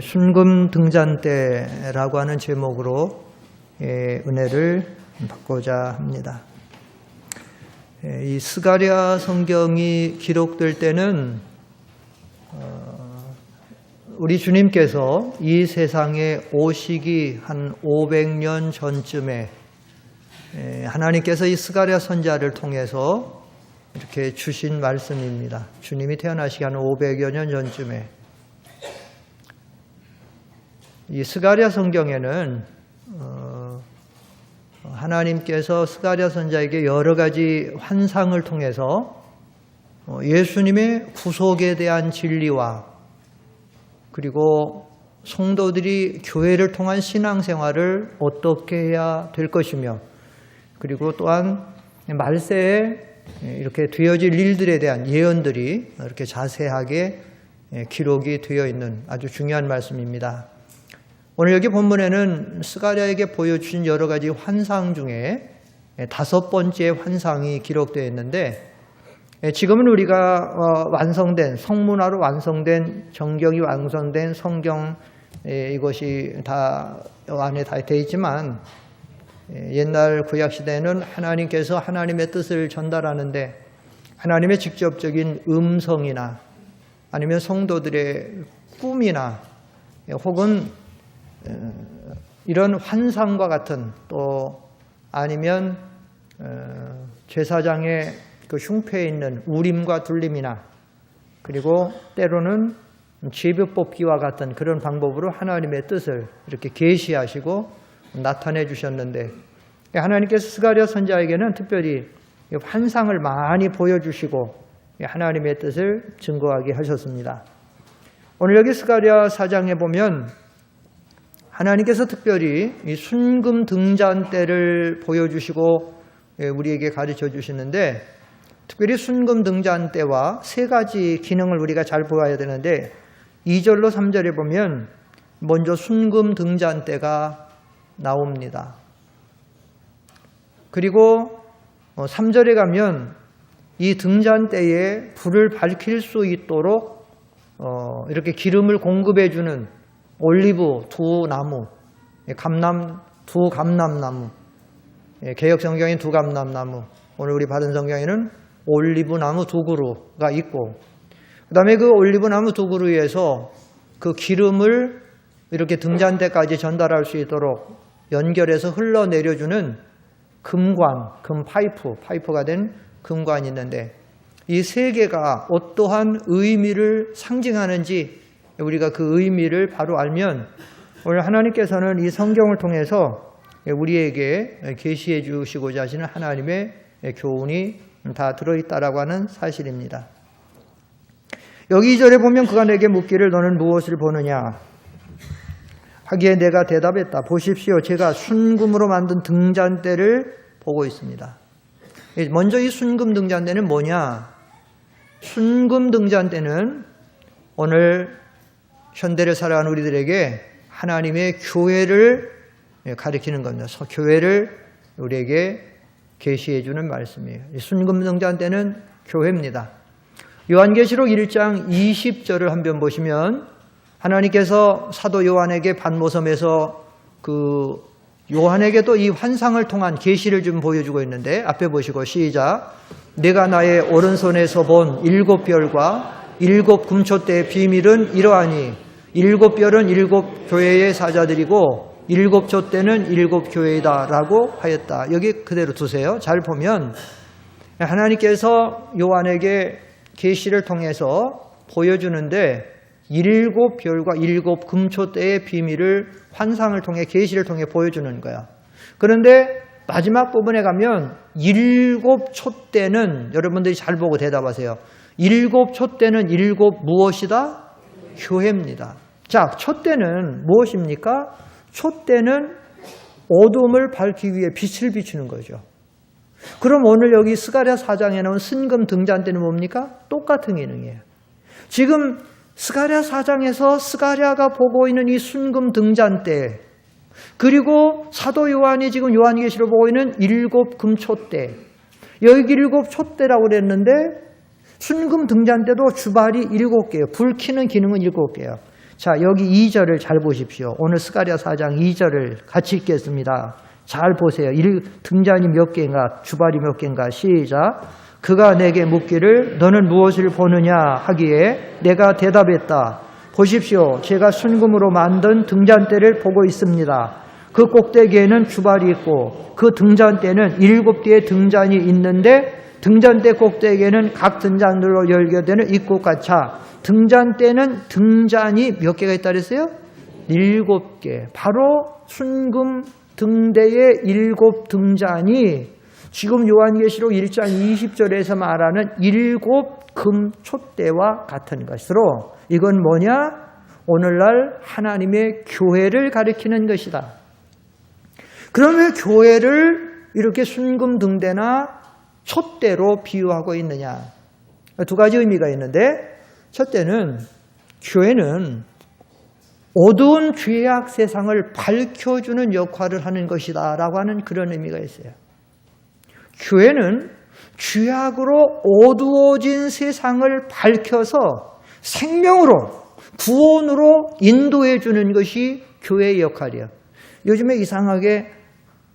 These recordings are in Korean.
순금 등잔대라고 하는 제목으로 은혜를 받고자 합니다. 이 스가랴 성경이 기록될 때는 우리 주님께서 이 세상에 오시기 한 500년 전쯤에 하나님께서 이 스가랴 선지자를 통해서 이렇게 주신 말씀입니다. 주님이 태어나시기 한 500여 년 전쯤에 이 스가랴 성경에는 하나님께서 스가랴 선지자에게 여러 가지 환상을 통해서 예수님의 구속에 대한 진리와 그리고 성도들이 교회를 통한 신앙생활을 어떻게 해야 될 것이며 그리고 또한 말세에 이렇게 되어질 일들에 대한 예언들이 이렇게 자세하게 기록이 되어 있는 아주 중요한 말씀입니다. 오늘 여기 본문에는 스가랴에게 보여주신 여러 가지 환상 중에 5번째 환상이 기록되어 있는데 지금은 우리가 완성된 성문화로 완성된 정경이 완성된 성경 이것이 다 안에 다 되어 있지만 옛날 구약시대에는 하나님께서 하나님의 뜻을 전달하는데 하나님의 직접적인 음성이나 아니면 성도들의 꿈이나 혹은 이런 환상과 같은 또 아니면 제사장의 그 흉패에 있는 우림과 둘림이나 그리고 때로는 제비 뽑기와 같은 그런 방법으로 하나님의 뜻을 이렇게 계시하시고 나타내 주셨는데 하나님께서 스가랴 선지자에게는 특별히 환상을 많이 보여주시고 하나님의 뜻을 증거하게 하셨습니다. 오늘 여기 스가랴 4장에 보면 하나님께서 특별히 이 순금 등잔대를 보여주시고 우리에게 가르쳐 주시는데 특별히 순금 등잔대와 3가지 기능을 우리가 잘 보아야 되는데 2절로 3절에 보면 먼저 순금 등잔대가 나옵니다. 그리고 3절에 가면 이 등잔대에 불을 밝힐 수 있도록 이렇게 기름을 공급해 주는 올리브 2나무, 두 감람나무, 개역 성경인 2감람나무, 오늘 우리 받은 성경에는 올리브 나무 2그루가 있고 그 다음에 그 올리브 나무 2그루에서 그 기름을 이렇게 등잔대까지 전달할 수 있도록 연결해서 흘러내려주는 금관, 파이프가 된 금관이 있는데 이 3개가 어떠한 의미를 상징하는지 우리가 그 의미를 바로 알면 오늘 하나님께서는 이 성경을 통해서 우리에게 계시해 주시고자 하시는 하나님의 교훈이 다 들어있다라고 하는 사실입니다. 여기 2절에 보면 그가 내게 묻기를 너는 무엇을 보느냐 하기에 내가 대답했다. 보십시오. 제가 순금으로 만든 등잔대를 보고 있습니다. 먼저 이 순금 등잔대는 뭐냐? 순금 등잔대는 오늘 현대를 살아가는 우리들에게 하나님의 교회를 가리키는 겁니다. 교회를 우리에게 계시해 주는 말씀이에요. 이 순금 등잔대는 교회입니다. 요한계시록 1장 20절을 한번 보시면 하나님께서 사도 요한에게 반모섬에서 그 요한에게도 이 환상을 통한 계시를 좀 보여주고 있는데 앞에 보시고 시작. 내가 나의 오른손에서 본 7별과 7 금초대의 비밀은 이러하니 7별은 7 교회의 사자들이고 7 촛대는 7 교회이다 라고 하였다. 여기 그대로 두세요. 잘 보면 하나님께서 요한에게 계시를 통해서 보여주는데 7별과 7 금초대의 비밀을 환상을 통해 계시를 통해 보여주는 거야. 그런데 마지막 부분에 가면 7 촛대는 여러분들이 잘 보고 대답하세요. 7 촛대는 7 무엇이다? 교회입니다. 자, 촛대는 무엇입니까? 촛대는 어둠을 밝히기 위해 빛을 비추는 거죠. 그럼 오늘 여기 스가랴 4장에 나온 순금 등잔대는 뭡니까? 똑같은 기능이에요. 지금 스가랴 4장에서 스가랴가 보고 있는 이 순금 등잔대 그리고 사도 요한이 지금 요한계시로 보고 있는 7 금초대 여기 7 촛대라고 그랬는데 순금 등잔대도 주발이 7개예요. 불 켜는 기능은 7개예요. 자, 여기 2절을 잘 보십시오. 오늘 스가랴 4장 2절을 같이 읽겠습니다. 잘 보세요. 등잔이 몇 개인가, 주발이 몇 개인가. 시작. 그가 내게 묻기를 너는 무엇을 보느냐 하기에 내가 대답했다. 보십시오. 제가 순금으로 만든 등잔대를 보고 있습니다. 그 꼭대기에는 주발이 있고 그 등잔대는 7개의 등잔이 있는데 등잔대 꼭대기에는 각 등잔들로 열겨되는 입구가 차. 등잔대는 등잔이 몇 개가 있다 그랬어요? 7개. 바로 순금 등대의 7등잔이 지금 요한계시록 1장 20절에서 말하는 7금 촛대와 같은 것으로 이건 뭐냐? 오늘날 하나님의 교회를 가리키는 것이다. 그러면 교회를 이렇게 순금 등대나 촛대로 비유하고 있느냐? 두 가지 의미가 있는데 첫째는 교회는 어두운 죄악 세상을 밝혀주는 역할을 하는 것이다 라고 하는 그런 의미가 있어요. 교회는 죄악으로 어두워진 세상을 밝혀서 생명으로 구원으로 인도해 주는 것이 교회의 역할이에요. 요즘에 이상하게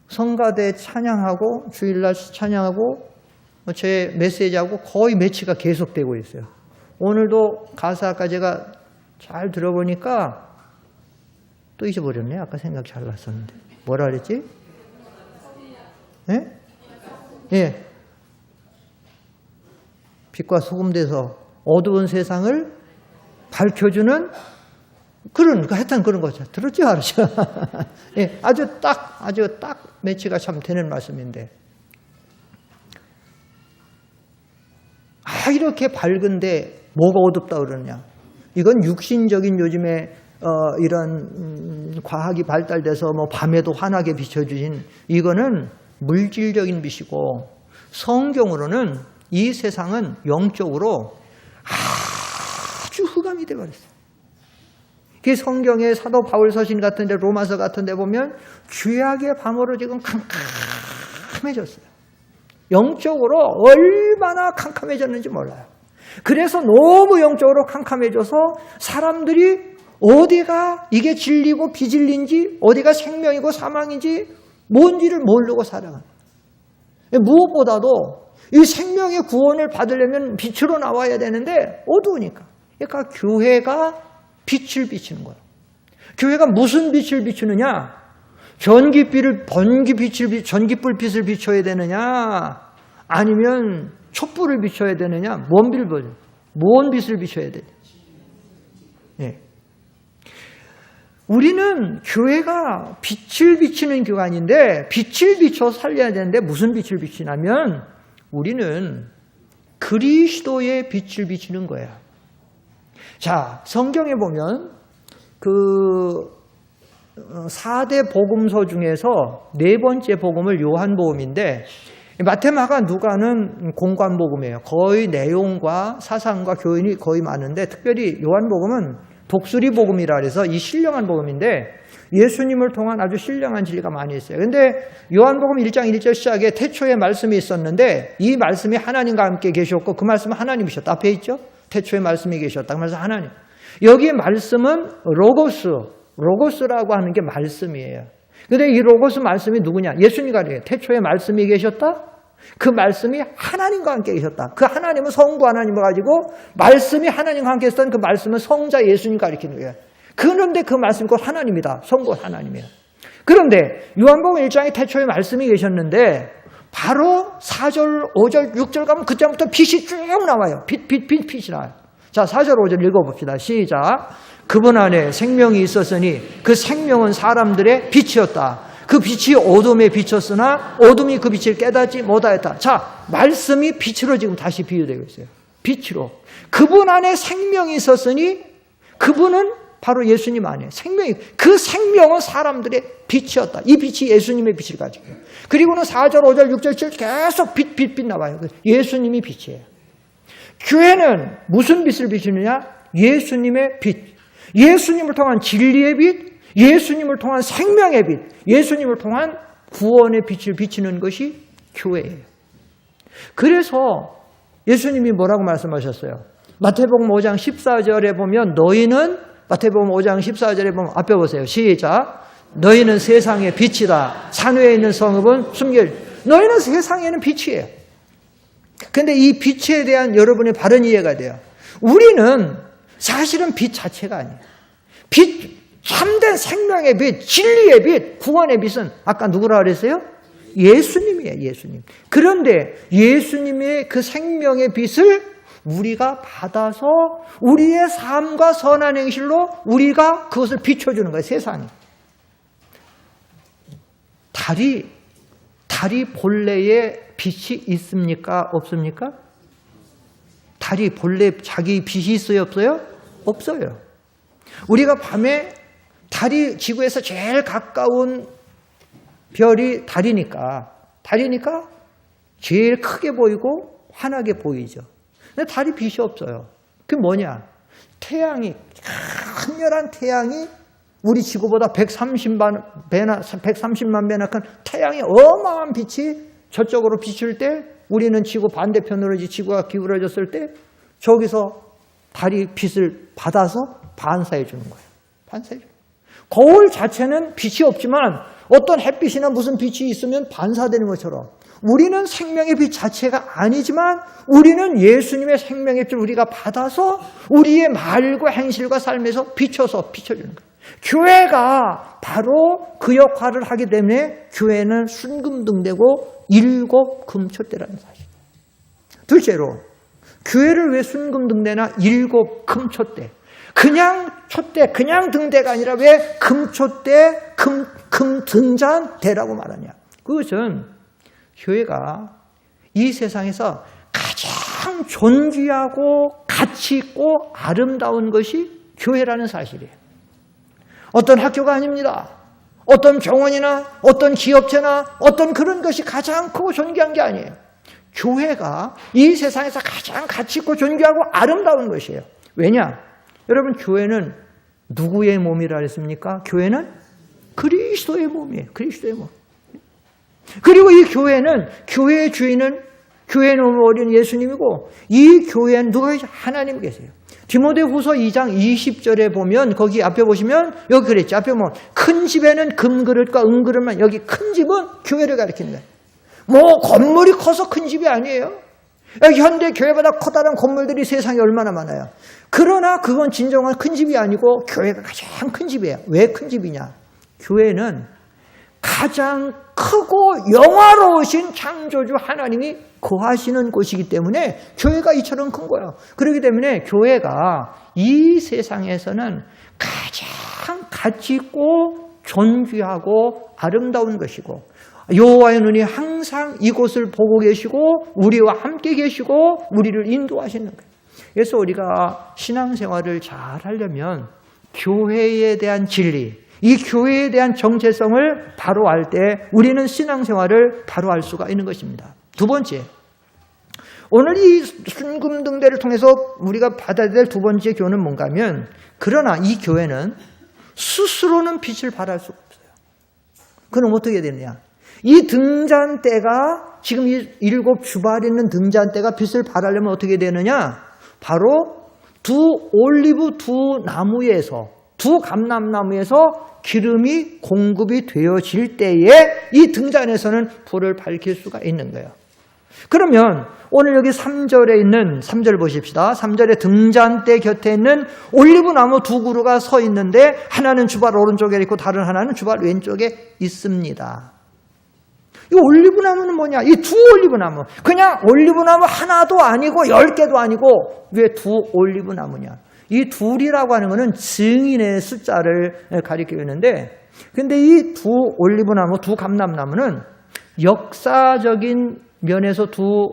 성가대 찬양하고 주일날 찬양하고 제 메시지하고 거의 매치가 계속되고 있어요. 오늘도 가사 아까 제가 잘 들어보니까 또 잊어버렸네. 아까 생각 잘 났었는데. 뭐라 그랬지? 예? 예. 빛과 소금 돼서 어두운 세상을 밝혀주는 하여튼 그런 거죠. 들었죠? 알았죠? 예. 아주 딱 매치가 참 되는 말씀인데. 이렇게 밝은데 뭐가 어둡다 그러냐? 이건 육신적인 요즘에 이런 과학이 발달돼서 뭐 밤에도 환하게 비춰주신 이거는 물질적인 빛이고 성경으로는 이 세상은 영적으로 아주 흑암이 되어버렸어요. 그 성경의 사도 바울 서신 같은 데 로마서 같은 데 보면 죄악의 밤으로 지금 캄캄해졌어요. 영적으로 얼마나 캄캄해졌는지 몰라요. 그래서 너무 영적으로 캄캄해져서 사람들이 어디가 이게 진리고 비진리인지 어디가 생명이고 사망인지 뭔지를 모르고 살아가는 거예요. 무엇보다도 이 생명의 구원을 받으려면 빛으로 나와야 되는데 어두우니까. 그러니까 교회가 빛을 비추는 거예요. 교회가 무슨 빛을 비추느냐? 전기불 빛을 비춰야 되느냐? 아니면 촛불을 비춰야 되느냐? 뭔 빛을 비춰야 되냐? 네. 우리는 교회가 빛을 비추는 교관인데 빛을 비춰 살려야 되는데 무슨 빛을 비추냐면 우리는 그리스도의 빛을 비추는 거예요. 자, 성경에 보면 그 4대 복음서 중에서 4번째 복음을 요한복음인데 마태, 마가, 누가는 공관복음이에요. 거의 내용과 사상과 교훈이 거의 많은데 특별히 요한복음은 독수리 복음이라 해서 이 신령한 복음인데 예수님을 통한 아주 신령한 진리가 많이 있어요. 그런데 요한복음 1장 1절 시작에 태초에 말씀이 있었는데 이 말씀이 하나님과 함께 계셨고 그 말씀은 하나님이셨다. 앞에 있죠? 태초에 말씀이 계셨다. 그 말씀 하나님. 여기 말씀은 로고스라고 하는 게 말씀이에요. 그런데 이 로고스 말씀이 누구냐? 예수님과 그래요. 태초에 말씀이 계셨다. 그 말씀이 하나님과 함께 계셨다. 그 하나님은 성부 하나님을 가지고 말씀이 하나님과 함께 있었던 그 말씀은 성자 예수님 가리키는 거예요. 그런데 그 말씀이 곧 하나님이다. 성부 하나님이에요. 그런데 요한복음 1장에 태초에 말씀이 계셨는데 바로 4절, 5절, 6절 가면 그때부터 빛이 쭉 나와요. 빛이 나와요. 자, 4절, 5절 읽어봅시다. 시작. 그분 안에 생명이 있었으니 그 생명은 사람들의 빛이었다. 그 빛이 어둠에 비쳤으나 어둠이 그 빛을 깨닫지 못하였다. 자, 말씀이 빛으로 지금 다시 비유되고 있어요. 빛으로. 그분 안에 생명이 있었으니 그분은 바로 예수님 안에 그 생명은 사람들의 빛이었다. 이 빛이 예수님의 빛을 가지고. 그리고는 4절, 5절, 6절, 7절 계속 빛 나와요. 예수님이 빛이에요. 교회는 무슨 빛을 비추느냐? 예수님의 빛. 예수님을 통한 진리의 빛, 예수님을 통한 생명의 빛, 예수님을 통한 구원의 빛을 비추는 것이 교회예요. 그래서 예수님이 뭐라고 말씀하셨어요? 마태복음 5장 14절에 보면 너희는 마태복음 5장 14절에 보면 앞에 보세요. 시작. 너희는 세상의 빛이다. 산 위에 있는 성읍은 너희는 세상에는 빛이에요. 근데 이 빛에 대한 여러분의 바른 이해가 돼요. 우리는 사실은 빛 자체가 아니에요. 빛, 참된 생명의 빛, 진리의 빛, 구원의 빛은 아까 누구라 그랬어요? 예수님이에요. 예수님. 그런데 예수님의 그 생명의 빛을 우리가 받아서 우리의 삶과 선한 행실로 우리가 그것을 비춰주는 거예요. 세상에. 달이 본래에 빛이 있습니까? 없습니까? 달이 본래 자기 빛이 있어요? 없어요? 없어요. 우리가 밤에 달이 지구에서 제일 가까운 별이 달이니까 제일 크게 보이고 환하게 보이죠. 근데 달이 빛이 없어요. 그게 뭐냐? 태양이, 강렬한 태양이 우리 지구보다 130만 배나 큰 태양의 어마어마한 빛이 저쪽으로 비출 때 우리는 지구 반대편으로 지구가 기울어졌을 때 저기서 달이 빛을 받아서 반사해 주는 거예요. 반사해 주는 거예요. 거울 자체는 빛이 없지만 어떤 햇빛이나 무슨 빛이 있으면 반사되는 것처럼 우리는 생명의 빛 자체가 아니지만 우리는 예수님의 생명의 빛을 우리가 받아서 우리의 말과 행실과 삶에서 비춰주는 거예요. 교회가 바로 그 역할을 하기 때문에 교회는 순금등대고 일곱금촛대라는 사실. 둘째로 교회를 왜 순금등대나 일곱금촛대, 그냥 촛대, 그냥 등대가 아니라 왜 금촛대, 금등잔대라고 말하냐. 그것은 교회가 이 세상에서 가장 존귀하고 가치 있고 아름다운 것이 교회라는 사실이에요. 어떤 학교가 아닙니다. 어떤 병원이나 어떤 기업체나 어떤 그런 것이 가장 크고 존귀한 게 아니에요. 교회가 이 세상에서 가장 가치 있고 존귀하고 아름다운 것이에요. 왜냐? 여러분, 교회는 누구의 몸이라 했습니까? 교회는 그리스도의 몸이에요. 그리스도의 몸. 그리고 이 교회는, 교회의 주인은 교회의 어린 예수님이고 이 교회는 누가 계세요? 하나님 계세요. 디모데후서 2장 20절에 보면 거기 앞에 보시면 여기 그랬죠. 앞에 보면 큰 집에는 금그릇과 은그릇만, 여기 큰 집은 교회를 가리킨다. 뭐 건물이 커서 큰 집이 아니에요. 여기 현대 교회보다 커다란 건물들이 세상에 얼마나 많아요. 그러나 그건 진정한 큰 집이 아니고 교회가 가장 큰 집이에요. 왜 큰 집이냐? 교회는 가장 크고 영화로우신 창조주 하나님이 거하시는 곳이기 때문에 교회가 이처럼 큰 거예요. 그렇기 때문에 교회가 이 세상에서는 가장 가치 있고 존귀하고 아름다운 것이고 여호와의 눈이 항상 이곳을 보고 계시고 우리와 함께 계시고 우리를 인도하시는 거예요. 그래서 우리가 신앙생활을 잘 하려면 교회에 대한 진리, 이 교회에 대한 정체성을 바로 알 때 우리는 신앙생활을 바로 알 수가 있는 것입니다. 두 번째, 오늘 이 순금등대를 통해서 우리가 받아야 될 두 번째 교훈은 뭔가 하면, 그러나 이 교회는 스스로는 빛을 발할 수가 없어요. 그럼 어떻게 되느냐? 이 등잔대가, 지금 이 7 주발 있는 등잔대가 빛을 발하려면 어떻게 되느냐? 바로 두 올리브 두 나무에서, 두 감람나무에서 기름이 공급이 되어질 때에 이 등잔에서는 불을 밝힐 수가 있는 거예요. 그러면 오늘 여기 3절에 있는, 3절 보십시다. 3절에 등잔대 곁에 있는 올리브 나무 두 그루가 서 있는데 하나는 주발 오른쪽에 있고 다른 하나는 주발 왼쪽에 있습니다. 이 올리브 나무는 뭐냐? 이 두 올리브 나무. 그냥 올리브 나무 하나도 아니고 10개도 아니고 왜 두 올리브 나무냐? 이 둘이라고 하는 것은 증인의 숫자를 가리키고 있는데, 근데 이 두 올리브 나무, 두 감람나무는 역사적인 면에서 두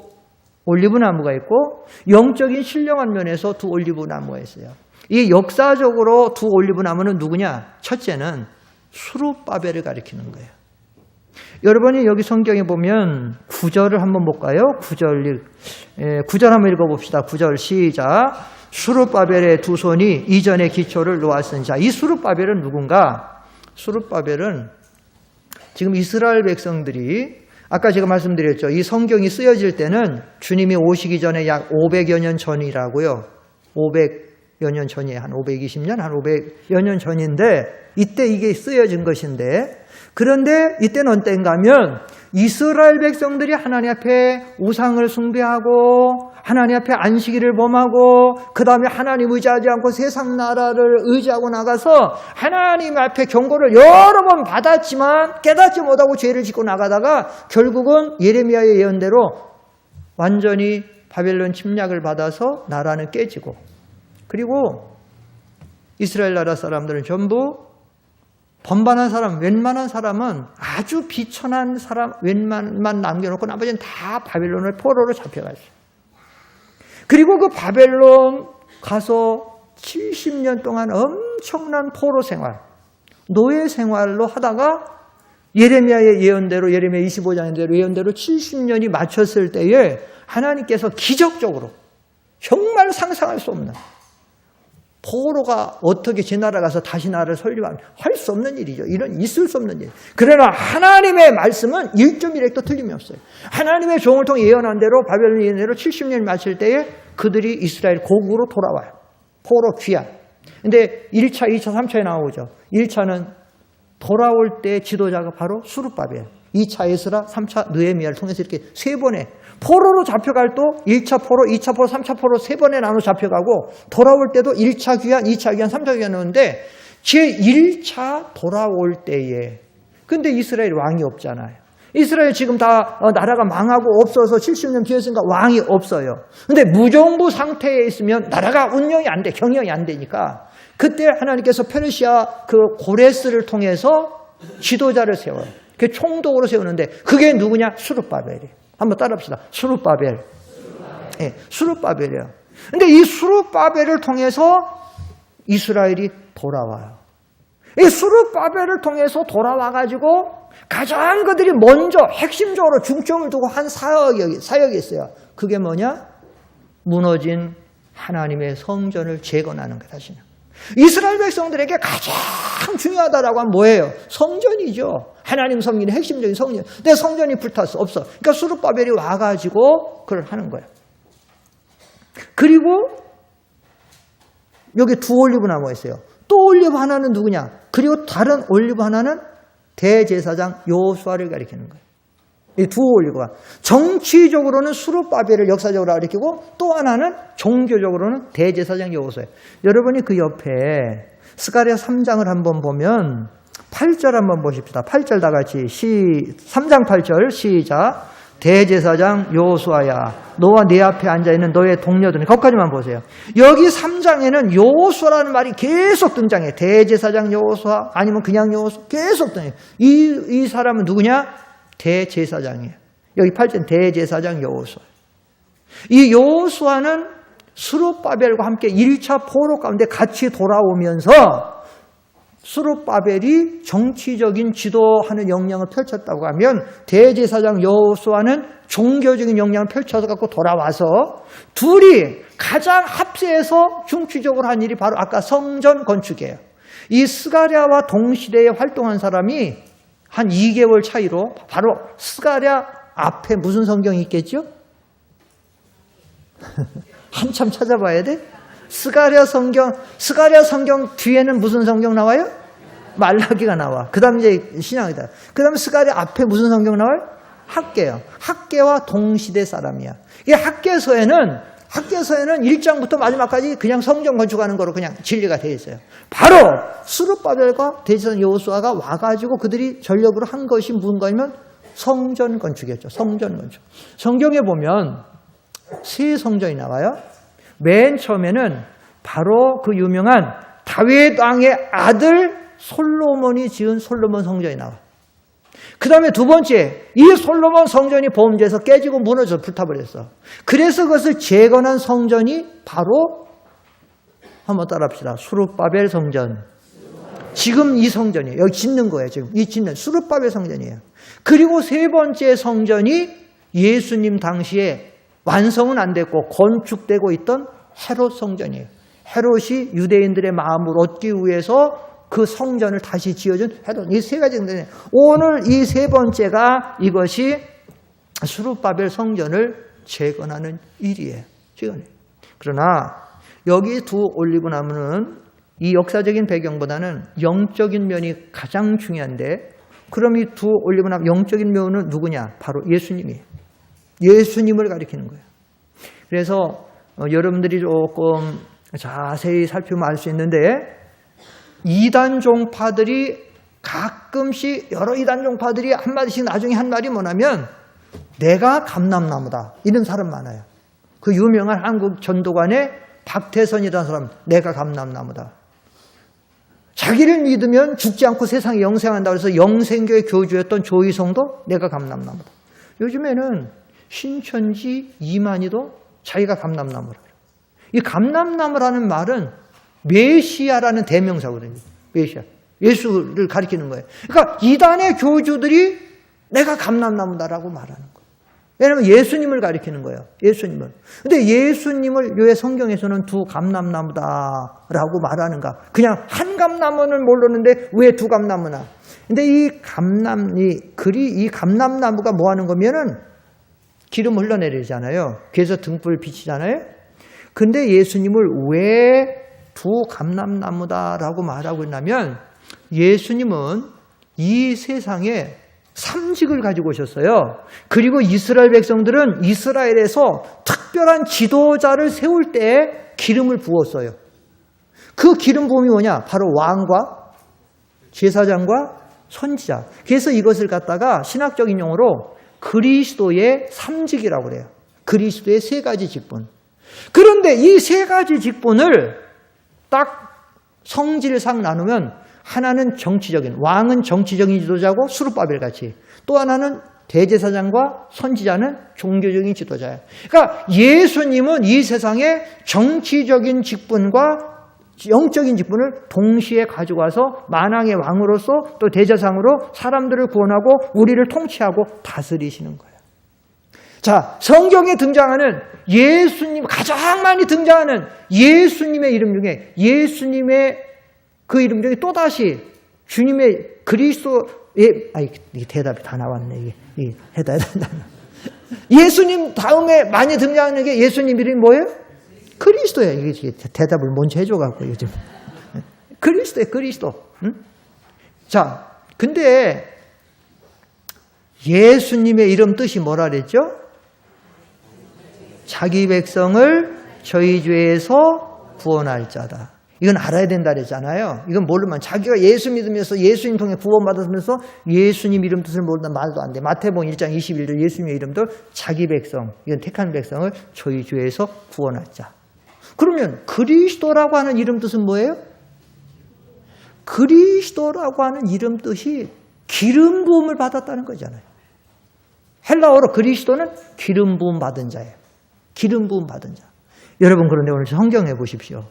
올리브 나무가 있고 영적인 신령한 면에서 두 올리브 나무가 있어요. 이 역사적으로 두 올리브 나무는 누구냐? 첫째는 수룹바벨을 가리키는 거예요. 여러분이 여기 성경에 보면 9절을 한번 볼까요? 9절 한번 읽어봅시다. 9절 시작. 수룹바벨의 두 손이 이전의 기초를 놓았으니. 자, 이 수룹바벨은 누군가? 수룹바벨은 지금 이스라엘 백성들이, 아까 제가 말씀드렸죠. 이 성경이 쓰여질 때는 주님이 오시기 전에 약 500여 년 전이라고요. 500여 년 전이에요. 한 520년, 한 500여 년 전인데 이때 이게 쓰여진 것인데, 그런데 이때는 언젠가 하면 이스라엘 백성들이 하나님 앞에 우상을 숭배하고 하나님 앞에 안식일을 범하고 그 다음에 하나님 의지하지 않고 세상 나라를 의지하고 나가서 하나님 앞에 경고를 여러 번 받았지만 깨닫지 못하고 죄를 짓고 나가다가 결국은 예레미야의 예언대로 완전히 바벨론 침략을 받아서 나라는 깨지고, 그리고 이스라엘 나라 사람들은 전부 번반한 사람, 웬만한 사람은 아주 비천한 사람 웬만만 남겨놓고 나머지는 다 바벨론을 포로로 잡혀갔어요. 그리고 그 바벨론 가서 70년 동안 엄청난 포로 생활, 노예 생활로 하다가 예레미야의 예언대로, 예레미야 25장대로 예언대로 70년이 마쳤을 때에 하나님께서 기적적으로 정말 상상할 수 없는, 포로가 어떻게 제 나라 가서 다시 나라를 설립하면 할 수 없는 일이죠. 이런 있을 수 없는 일. 그러나 하나님의 말씀은 1.1핵도 틀림이 없어요. 하나님의 종을 통해 예언한 대로 바벨론 예언대로 70년이 마칠 때에 그들이 이스라엘 고국으로 돌아와요. 포로 귀환. 근데 1차, 2차, 3차에 나오죠. 1차는 돌아올 때 지도자가 바로 수룹바벨, 2차 에스라, 3차 느헤미야를 통해서 이렇게 세 번에 포로로 잡혀갈 또 1차 포로, 2차 포로, 3차 포로 세 번에 나눠 잡혀가고, 돌아올 때도 1차 귀환, 2차 귀환, 3차 귀환 하는데 제1차 돌아올 때에, 근데 이스라엘 왕이 없잖아요. 이스라엘 지금 다 나라가 망하고 없어서 70년 뒤였으니까 왕이 없어요. 근데 무정부 상태에 있으면 나라가 운영이 안 돼, 경영이 안 되니까 그때 하나님께서 페르시아 그 고레스를 통해서 지도자를 세워요. 그 총독으로 세우는데 그게 누구냐? 수룹바벨이에요. 한번 따라합시다. 수룹바벨. 예, 수룹바벨이에요. 근데 이 수룹바벨을 통해서 이스라엘이 돌아와요. 이 수룹바벨을 통해서 돌아와가지고 가장 그들이 먼저 핵심적으로 중점을 두고 한 사역이 있어요. 그게 뭐냐? 무너진 하나님의 성전을 재건하는 것. 다시는 이스라엘 백성들에게 가장 중요하다라고 하면 뭐예요? 성전이죠. 하나님 성전이 핵심적인 성전. 근데 성전이 불탔어. 없어. 그러니까 수룹바벨이 와가지고 그걸 하는 거예요. 그리고 여기 두 올리브 나무가 있어요. 또 올리브 하나는 누구냐? 그리고 다른 올리브 하나는 대제사장 여호수아를 가리키는 거예요. 이 두 올리브가 정치적으로는 수룹바벨을 역사적으로 가리키고, 또 하나는 종교적으로는 대제사장 여호수아예요. 여러분이 그 옆에 스가랴 3장을 한번 보면 8절 한번 보십시다. 8절 다 같이 3장 8절 시작. 대제사장 여호수아야, 너와 네 앞에 앉아있는 너의 동료들은, 거기까지만 보세요. 여기 3장에는 여호수아라는 말이 계속 등장해. 대제사장 여호수아, 아니면 그냥 여호수아, 계속 등장해. 이 사람은 누구냐? 대제사장이에요. 여기 8절 대제사장 여호수아. 이 여호수아는 수룹바벨과 함께 1차 포로 가운데 같이 돌아오면서 수룹바벨이 정치적인 지도하는 역량을 펼쳤다고 하면, 대제사장 여호수아는 종교적인 역량을 펼쳐서 갖고 돌아와서 둘이 가장 합세해서 중추적으로 한 일이 바로 아까 성전 건축이에요. 이 스가랴와 동시대에 활동한 사람이 한 2개월 차이로, 바로 스가랴 앞에 무슨 성경이 있겠죠? 한참 찾아봐야 돼? 스가랴 성경 뒤에는 무슨 성경 나와요? 말라기가 나와. 그 다음 이제 신약이다. 그 다음에 스가랴 앞에 무슨 성경 나와요? 학개요. 학개와 동시대 사람이야. 이 학개서에는 1장부터 마지막까지 그냥 성전 건축하는 거로 그냥 진리가 되어 있어요. 바로 수룹바벨과 대제사장 여호수아가 와가지고 그들이 전력으로 한 것이 무언가이면 성전 건축이었죠. 성전 건축. 성경에 보면 세 성전이 나와요. 맨 처음에는 바로 그 유명한 다윗 왕의 아들 솔로몬이 지은 솔로몬 성전이 나와. 그 다음에 두 번째, 이 솔로몬 성전이 범죄해서 깨지고 무너져서 불타버렸어. 그래서 그것을 재건한 성전이 바로, 한번 따라합시다. 수룹바벨 성전. 지금 이 성전이에요. 여기 짓는 거예요. 지금 이 짓는 수룹바벨 성전이에요. 그리고 세 번째 성전이 예수님 당시에 완성은 안 됐고 건축되고 있던 헤롯 성전이에요. 헤롯이 유대인들의 마음을 얻기 위해서 그 성전을 다시 지어준 헤롯. 이 세 가지 성전이에요. 오늘 이 세 번째가 이것이 수룹바벨 성전을 재건하는 일이에요. 그러나 여기 두 올리브나무는 이 역사적인 배경보다는 영적인 면이 가장 중요한데, 그럼 이 두 올리브나무 영적인 면은 누구냐? 바로 예수님이에요. 예수님을 가리키는 거예요. 그래서 여러분들이 조금 자세히 살피면 알 수 있는데, 이단 종파들이 가끔씩 여러 이단 종파들이 한마디씩 나중에 한 말이 뭐냐면 내가 감람나무다, 이런 사람 많아요. 그 유명한 한국 전도관의 박태선이라는 사람, 내가 감람나무다. 자기를 믿으면 죽지 않고 세상에 영생한다고 해서 영생교회 교주였던 조희성도 내가 감람나무다. 요즘에는 신천지 이만희도 자기가 감람나무라. 이 감람나무라는 말은 메시아라는 대명사거든요. 메시아. 예수를 가리키는 거예요. 그러니까 이단의 교주들이 내가 감람나무다라고 말하는 거예요. 왜냐하면 예수님을 가리키는 거예요. 예수님을. 근데 예수님을 왜 성경에서는 두 감람나무다라고 말하는가? 그냥 한 감나무는 모르는데 왜 두 감나무나? 근데 이 감람나무가 뭐 하는 거면은 기름 흘러내리잖아요. 그래서 등불 비치잖아요. 근데 예수님을 왜 두 감람나무다라고 말하고 있냐면, 예수님은 이 세상에 삼직을 가지고 오셨어요. 그리고 이스라엘 백성들은 이스라엘에서 특별한 지도자를 세울 때 기름을 부었어요. 그 기름 부음이 뭐냐? 바로 왕과 제사장과 선지자. 그래서 이것을 갖다가 신학적인 용어로 그리스도의 삼직이라고 그래요. 그리스도의 세 가지 직분. 그런데 이 세 가지 직분을 딱 성질상 나누면, 하나는 정치적인, 왕은 정치적인 지도자고 수르바벨 같이, 또 하나는 대제사장과 선지자는 종교적인 지도자예요. 그러니까 예수님은 이 세상에 정치적인 직분과 영적인 직분을 동시에 가지고 와서 만왕의 왕으로서 또 대제사장으로 사람들을 구원하고 우리를 통치하고 다스리시는 거예요. 자, 성경에 등장하는 예수님, 가장 많이 등장하는 예수님의 이름 중에, 예수님의 그 이름 중에 또다시 주님의 그리스도의, 이게 대답이 다 나왔네. 이게 예수님 다음에 많이 등장하는 게 예수님 이름이 뭐예요? 그리스도예요. 이게 대답을 먼저 해줘갖고 요즘. 그리스도예요, 그리스도. 응? 자, 근데 예수님의 이름 뜻이 뭐라 그랬죠? 자기 백성을 저희 죄에서 구원할 자다. 이건 알아야 된다 그랬잖아요. 이건 모르면 자기가 예수 믿으면서 예수님 통해 구원받았으면서 예수님 이름 뜻을 모른다 말도 안 돼. 마태복음 1장 21절 예수님의 이름도 자기 백성, 이건 택한 백성을 저희 죄에서 구원할 자. 그러면 그리스도라고 하는 이름 뜻은 뭐예요? 그리스도라고 하는 이름 뜻이 기름 부음을 받았다는 거잖아요. 헬라어로 그리스도는 기름 부음 받은 자예요. 기름 부음 받은 자. 여러분, 그런데 오늘 성경에 보십시오.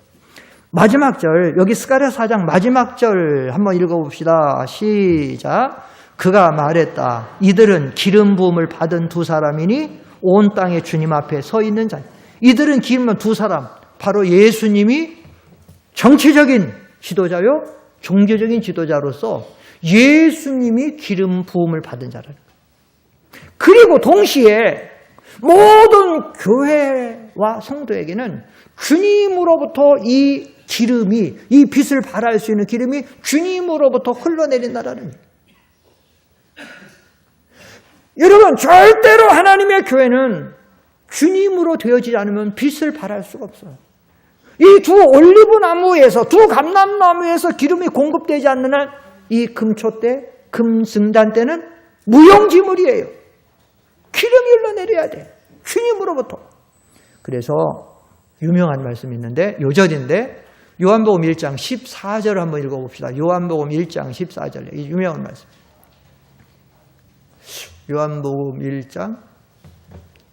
마지막 절, 여기 스가랴 4장 마지막 절 한번 읽어봅시다. 시작. 그가 말했다. 이들은 기름 부음을 받은 두 사람이니 온 땅에 주님 앞에 서 있는 자. 이들은 기름은 두 사람. 바로 예수님이 정치적인 지도자요, 종교적인 지도자로서 예수님이 기름 부음을 받은 자라는 거예요. 그리고 동시에 모든 교회와 성도에게는 주님으로부터 이 기름이, 이 빛을 발할 수 있는 기름이 주님으로부터 흘러내린다라는 거예요. 여러분, 절대로 하나님의 교회는 주님으로 되어지지 않으면 빛을 발할 수가 없어요. 이 두 올리브 나무에서, 두 감람나무에서 기름이 공급되지 않는 한 이 금초 때, 금승단 때는 무용지물이에요. 기름이 흘러내려야 돼. 주님으로부터. 그래서 유명한 말씀이 있는데, 요절인데, 요한복음 1장 14절 한번 읽어봅시다. 요한복음 1장 14절. 이 유명한 말씀. 요한복음 1장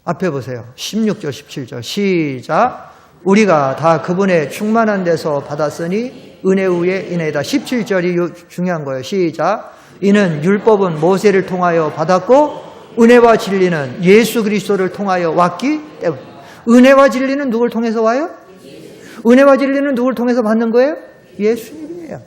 앞에 보세요. 16절 17절 시작. 우리가 다 그분의 충만한 데서 받았으니 은혜 위에 인해다. 17절이 중요한 거예요. 시작. 이는 율법은 모세를 통하여 받았고 은혜와 진리는 예수 그리스도를 통하여 왔기 때문에. 은혜와 진리는 누굴 통해서 와요? 은혜와 진리는 누굴 통해서 받는 거예요? 예수님이에요.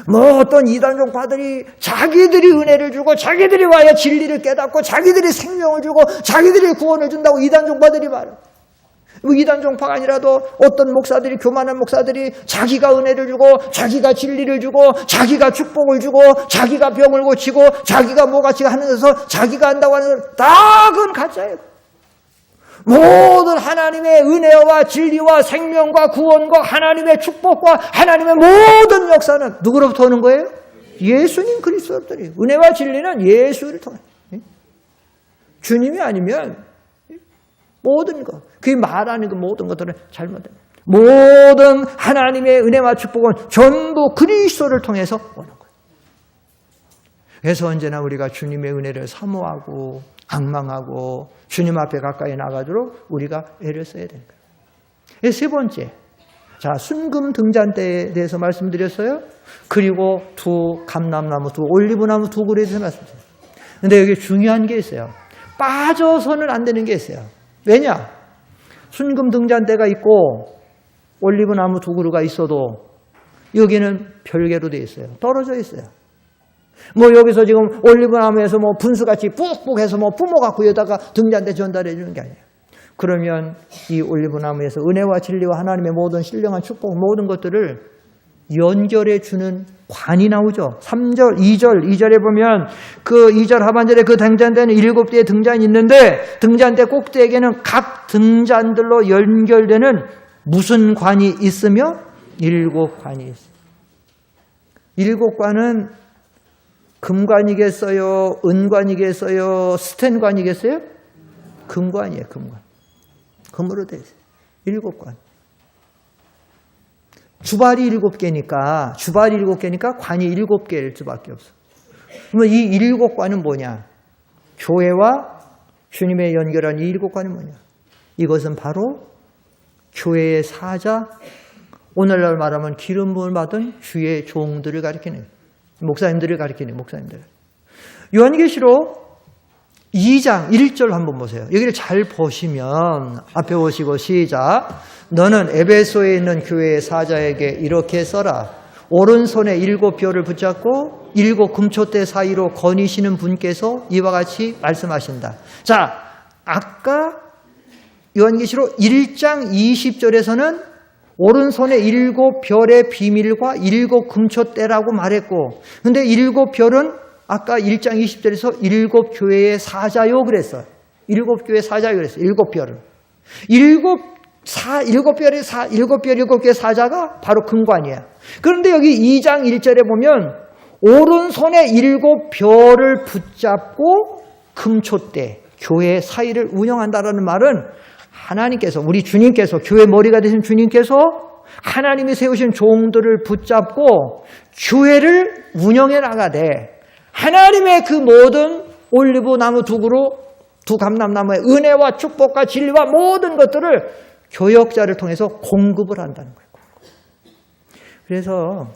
뭐 어떤 이단 종파들이 자기들이 은혜를 주고 자기들이 와야 진리를 깨닫고 자기들이 생명을 주고 자기들이 구원을 준다고 이단 종파들이 말해요. 이단 종파가 아니라도 어떤 목사들이, 교만한 목사들이 자기가 은혜를 주고 자기가 진리를 주고 자기가 축복을 주고 자기가 병을 고치고 자기가 뭐같이 하는 데서 자기가 한다고 하는 건 다 그건 가짜예요. 모든 하나님의 은혜와 진리와 생명과 구원과 하나님의 축복과 하나님의 모든 역사는 누구로부터 오는 거예요? 예수님 그리스도로부터. 은혜와 진리는 예수를 통해. 주님이 아니면 모든 것, 그 말하는 그 모든 것들은 잘못됩니다. 모든 하나님의 은혜와 축복은 전부 그리스도를 통해서 오는 거예요. 그래서 언제나 우리가 주님의 은혜를 사모하고 앙망하고 주님 앞에 가까이 나가도록 우리가 애를 써야 되는 거예요. 세 번째, 자, 순금 등잔대에 대해서 말씀드렸어요. 그리고 두 감람나무, 두 올리브나무 두 그루에 대해서 말씀드렸어요. 근데 여기 중요한 게 있어요. 빠져서는 안 되는 게 있어요. 왜냐? 순금 등잔대가 있고 올리브나무 두 그루가 있어도 여기는 별개로 되어 있어요. 떨어져 있어요. 뭐 여기서 지금 올리브나무에서 뭐 분수같이 뿍뿍해서 뭐 뿜어갖고 여기다가 등잔대 전달해 주는 게 아니에요. 그러면 이 올리브나무에서 은혜와 진리와 하나님의 모든 신령한 축복 모든 것들을 연결해 주는 관이 나오죠. 3절, 2절에 보면 그 2절 하반절에 그 등잔대는 7개의 등잔이 있는데 등잔대 꼭대기에는 각 등잔들로 연결되는 무슨 관이 있으며 7관이 있어요. 7관은 금관이겠어요? 은관이겠어요? 스텐관이겠어요? 금관이에요. 금관. 금으로 되어 있어요. 7관. 주발이 7개니까 관이 7개일 수밖에 없어. 그러면 이 7관은 뭐냐? 교회와 주님의 연결한 이 7관은 뭐냐? 이것은 바로 교회의 사자, 오늘날 말하면 기름 부음을 받은 주의 종들을 가리키는, 목사님들을 가리키는 목사님들. 요한계시록 2장 1절 한번 보세요. 여기를 잘 보시면 앞에 보시고 시작. 너는 에베소에 있는 교회의 사자에게 이렇게 써라. 오른손에 7벼를 붙잡고 7 금초대 사이로 거니시는 분께서 이와 같이 말씀하신다. 자, 아까 요한계시록 1장 20절에서는 오른손에 7별의 비밀과 7 금초대라고 말했고, 근데 7별은 아까 1장 20절에서 7교회의 사자요 그랬어요. 7교회 사자요 그랬어요. 7별은. 7개의 사자가 바로 금관이에요. 그런데 여기 2장 1절에 보면 오른손에 7별을 붙잡고 금초대, 교회 사이를 운영한다라는 말은 하나님께서, 우리 주님께서, 교회 머리가 되신 주님께서 하나님이 세우신 종들을 붙잡고 교회를 운영해 나가되 하나님의 그 모든 올리브 나무 두 그루, 두 감람나무의 은혜와 축복과 진리와 모든 것들을 교역자를 통해서 공급을 한다는 거예요. 그래서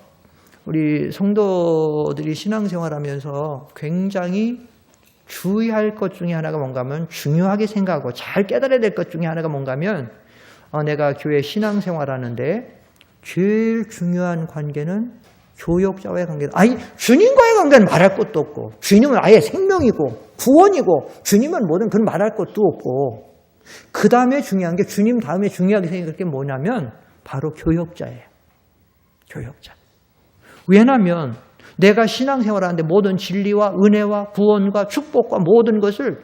우리 성도들이 신앙생활하면서 굉장히 주의할 것 중에 하나가 뭔가 하면, 중요하게 생각하고 잘 깨달아야 될 것 중에 하나가 뭔가 하면, 내가 교회 신앙생활하는데 제일 중요한 관계는 교역자와의 관계다. 아니, 주님과의 관계는 말할 것도 없고, 주님은 아예 생명이고 구원이고 주님은 뭐든 그건 말할 것도 없고, 그 다음에 중요한 게, 주님 다음에 중요하게 생각할 게 뭐냐면 바로 교역자예요. 교역자. 왜냐하면 내가 신앙생활하는데 모든 진리와 은혜와 구원과 축복과 모든 것을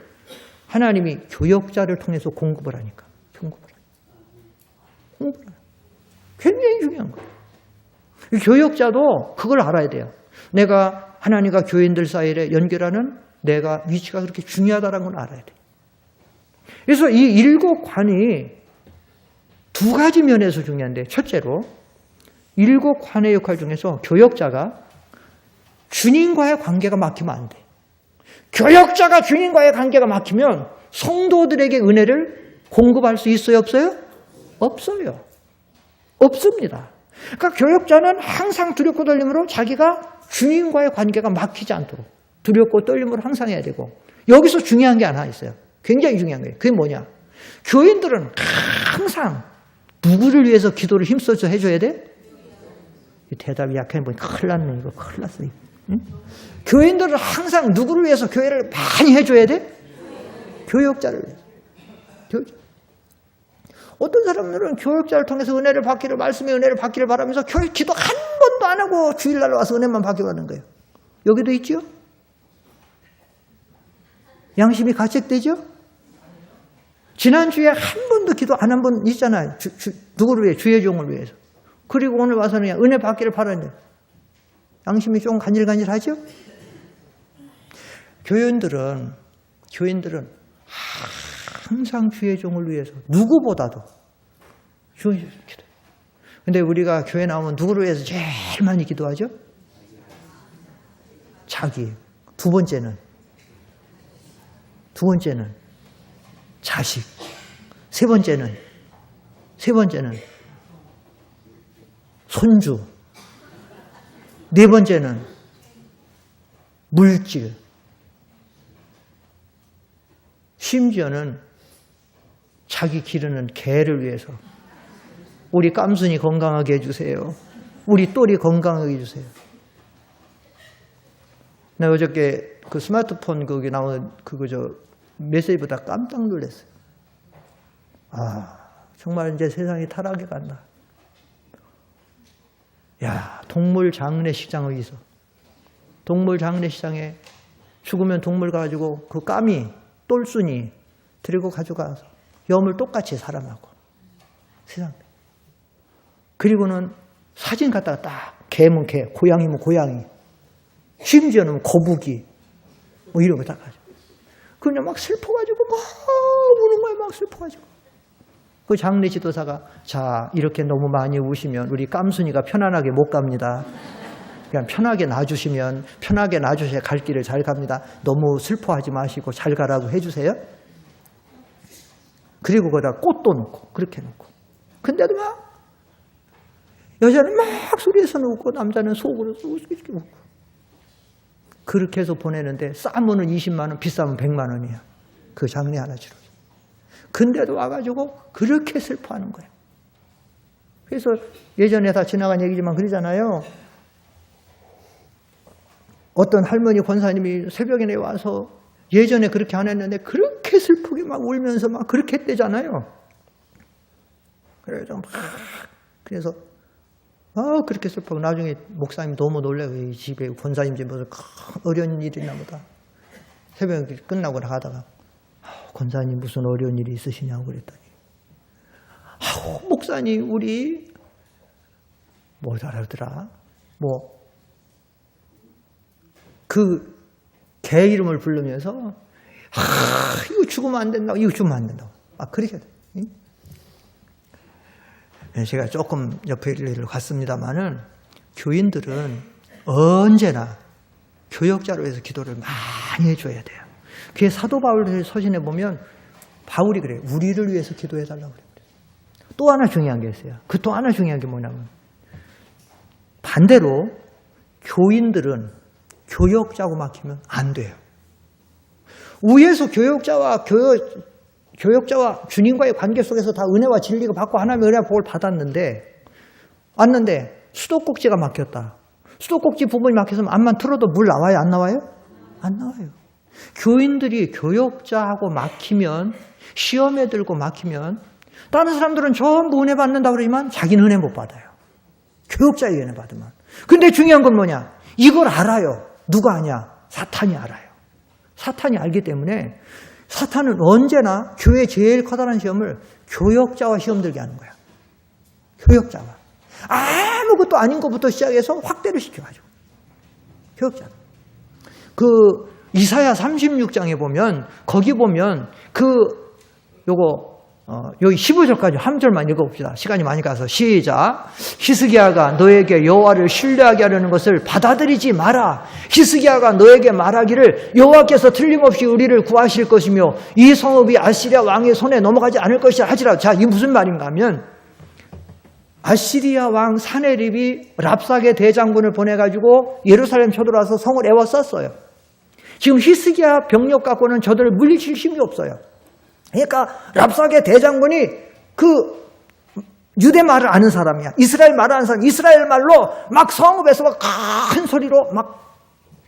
하나님이 교역자를 통해서 공급을 하니까. 굉장히 중요한 거예요. 이 교역자도 그걸 알아야 돼요. 내가 하나님과 교인들 사이에 연결하는 내가 위치가 그렇게 중요하다는 걸 알아야 돼요. 그래서 이 7관이 두 가지 면에서 중요한데, 첫째로 7관의 역할 중에서 교역자가 주님과의 관계가 막히면 안 돼. 교역자가 주님과의 관계가 막히면 성도들에게 은혜를 공급할 수 있어요, 없어요? 없어요. 없습니다. 그러니까 교역자는 항상 두렵고 떨림으로 자기가 주님과의 관계가 막히지 않도록 두렵고 떨림으로 항상 해야 되고, 여기서 중요한 게 하나 있어요. 굉장히 중요한 거예요. 그게 뭐냐? 교인들은 항상 누구를 위해서 기도를 힘써서 해줘야 돼? 대답이 약해 보니까 큰일 났네. 이거 큰일 났어. 응? 교인들은 항상 누구를 위해서 교회를 많이 해줘야 돼? 교역자를 위해서. 교역자. 어떤 사람들은 교육자를 통해서 은혜를 받기를, 말씀의 은혜를 받기를 바라면서 기도 한 번도 안 하고 주일날 와서 은혜만 받기 바라는 거예요. 여기도 있죠? 양심이 가책되죠? 지난주에 한 번도 기도 안 한 번 있잖아요. 누구를 위해? 주의 종을 위해서. 그리고 오늘 와서는 그냥 은혜 받기를 바라는데 양심이 좀 간질간질하죠? 교인들은 항상 주의 종을 위해서 누구보다도 주의 종을 위해서 기도해요. 근데 우리가 교회 나오면 누구를 위해서 제일 많이 기도하죠? 자기. 두 번째는 자식. 세 번째는 손주. 네 번째는 물질. 심지어는 자기 기르는 개를 위해서 우리 깜순이 건강하게 해주세요. 우리 똘이 건강하게 해주세요. 내가 어저께 그 스마트폰 거기 나온 메시지 보다 깜짝 놀랐어요. 정말 이제 세상이 타락해 간다. 야, 동물 장례식장을 위해서. 동물 장례식장에 죽으면 동물 가지고 그 까미, 똘순이 데리고 가져가서 염을 똑같이 사람하고. 세상. 그리고는 사진 갖다가 딱, 개면 개, 고양이면 고양이. 심지어는 거북이. 뭐 이런 거 딱 가지고. 그냥 막 슬퍼가지고 막 우는 거야, 막 슬퍼가지고. 그 장례 지도사가, 자, 이렇게 너무 많이 우시면 우리 깜순이가 편안하게 못 갑니다. 그냥 편하게 놔주시면 편하게 놔주셔야 갈 길을 잘 갑니다. 너무 슬퍼하지 마시고 잘 가라고 해주세요. 그리고 거기다 꽃도 넣고 그렇게 넣고. 근데도 막 여자는 막 소리에서 웃고 남자는 속으로 이렇게 웃고. 그렇게 해서 보내는데 싸면은 20만 원, 비싸면 100만 원이야. 그 장례 하나 치러. 근데도 와가지고 그렇게 슬퍼하는 거예요. 그래서 예전에 다 지나간 얘기지만 그러잖아요. 어떤 할머니 권사님이 새벽에 와서 예전에 그렇게 안 했는데 그렇게 슬프게 막 울면서 막 그렇게 했대잖아요. 그래서 그렇게 슬프고 나중에 목사님 너무 놀래고 이 집에 권사님 집에 무슨 어려운 일이 있나 보다. 새벽에 끝나고 나가다가 권사님 무슨 어려운 일이 있으시냐고 그랬더니 목사님 우리 뭐더라 그 개 이름을 부르면서 이거 죽으면 안 된다고, 이거 죽으면 안 된다고. 그렇게 돼. 제가 조금 옆에 일을 갔습니다만은 교인들은 언제나 교역자로 해서 기도를 많이 해줘야 돼요. 그게 사도 바울 서신에 보면 바울이 그래요. 우리를 위해서 기도해달라고 그래요. 또 하나 중요한 게 있어요. 그 또 하나 중요한 게 뭐냐면 반대로 교인들은 교역자고 막히면 안 돼요. 위에서 교역자와 주님과의 관계 속에서 다 은혜와 진리가 받고 하나님의 은혜와 복을 왔는데 수도꼭지가 막혔다. 수도꼭지 부분이 막혀서 암만 틀어도 물 나와요? 안 나와요? 안 나와요. 교인들이 교역자하고 막히면, 시험에 들고 막히면 다른 사람들은 전부 은혜 받는다고 그러지만 자기는 은혜 못 받아요. 교역자의 은혜 받으면. 근데 중요한 건 뭐냐? 이걸 알아요. 누가 아냐? 사탄이 알아요. 사탄이 알기 때문에 사탄은 언제나 교회의 제일 커다란 시험을 교역자와 시험 들게 하는 거야. 교역자와. 아무것도 아닌 것부터 시작해서 확대를 시켜가지고. 교역자. 이사야 36장에 보면, 거기 보면, 여기 15절까지 한 절만 읽어봅시다. 시간이 많이 가서 시작. 히스기야가 너에게 여호와를 신뢰하게 하려는 것을 받아들이지 마라. 히스기야가 너에게 말하기를 여호와께서 틀림없이 우리를 구하실 것이며 이 성읍이 아시리아 왕의 손에 넘어가지 않을 것이라 하지라. 자, 이게 무슨 말인가 하면 아시리아 왕 사네립이 랍사게 대장군을 보내가지고 예루살렘 쳐들어와서 성을 에워쌌어요. 지금 히스기야 병력 갖고는 저들을 물리칠 힘이 없어요. 그러니까 랍사게 대장군이 유대 말을 아는 사람이야. 이스라엘 말을 아는 사람. 이스라엘 말로 막 성읍에서 큰 소리로 막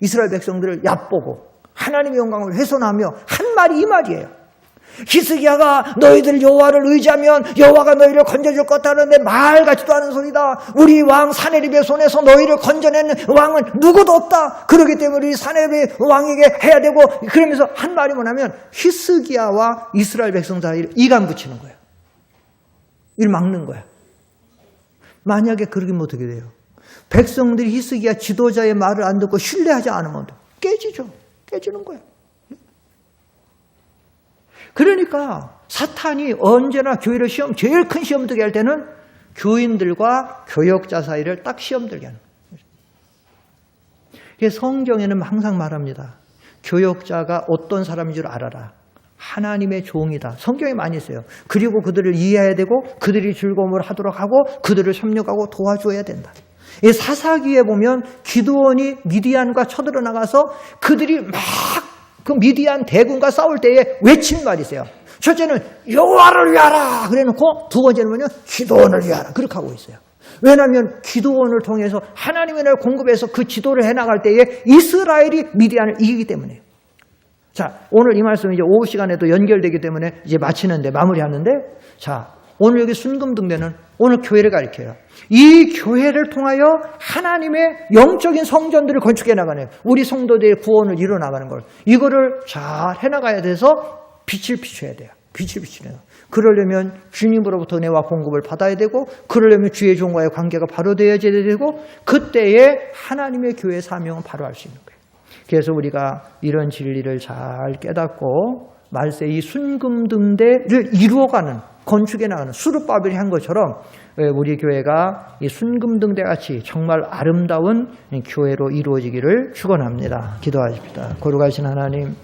이스라엘 백성들을 얕보고 하나님의 영광을 훼손하며 한 말이 이 말이에요. 히스기야가 너희들 여호와를 의지하면 여호와가 너희를 건져줄 것 같다는데 말 같지도 않은 소리다. 우리 왕 사네립의 손에서 너희를 건져낸 왕은 누구도 없다. 그렇기 때문에 우리 사네립의 왕에게 해야 되고, 그러면서 한 말이 뭐냐면 히스기야와 이스라엘 백성 사이를 이간 붙이는 거예요. 이를 막는 거야. 만약에 그러면 어떻게 돼요? 백성들이 히스기야 지도자의 말을 안 듣고 신뢰하지 않으면 깨지죠. 깨지는 거예요. 그러니까 사탄이 언제나 교회를 제일 큰 시험 들게 할 때는 교인들과 교역자 사이를 딱 시험 들게 하는 거예요. 성경에는 항상 말합니다. 교역자가 어떤 사람인 줄 알아라. 하나님의 종이다. 성경에 많이 있어요. 그리고 그들을 이해해야 되고 그들이 즐거움을 하도록 하고 그들을 협력하고 도와줘야 된다. 이 사사기에 보면 기드온이 미디안과 쳐들어 나가서 그들이 막 그 미디안 대군과 싸울 때에 외친 말이 있어요. 첫째는 여호와를 위하라 그래놓고 두 번째는 뭐냐? 기드온을 위하라 그렇게 하고 있어요. 왜냐하면 기드온을 통해서 하나님의 날 공급해서 그 지도를 해나갈 때에 이스라엘이 미디안을 이기기 때문에요. 자, 오늘 이 말씀은 이제 오후 시간에도 연결되기 때문에 이제 마무리하는데, 자, 오늘 여기 순금등대는 오늘 교회를 가리켜요. 이 교회를 통하여 하나님의 영적인 성전들을 건축해 나가는, 우리 성도들의 구원을 이루어 나가는 걸, 이거를 잘 해나가야 돼서 빛을 비춰야 돼요. 빛을 비추는. 그러려면 주님으로부터 은혜와 공급을 받아야 되고, 그러려면 주의 종과의 관계가 바로 되어져야 되고, 그때에 하나님의 교회 사명은 바로 할 수 있는 거예요. 그래서 우리가 이런 진리를 잘 깨닫고 말세 이 순금등대를 이루어가는, 건축해 나가는 수르바벨이 한 것처럼 우리 교회가 이 순금등대 같이 정말 아름다운 교회로 이루어지기를 축원합니다. 기도하십시다. 거룩하신 하나님,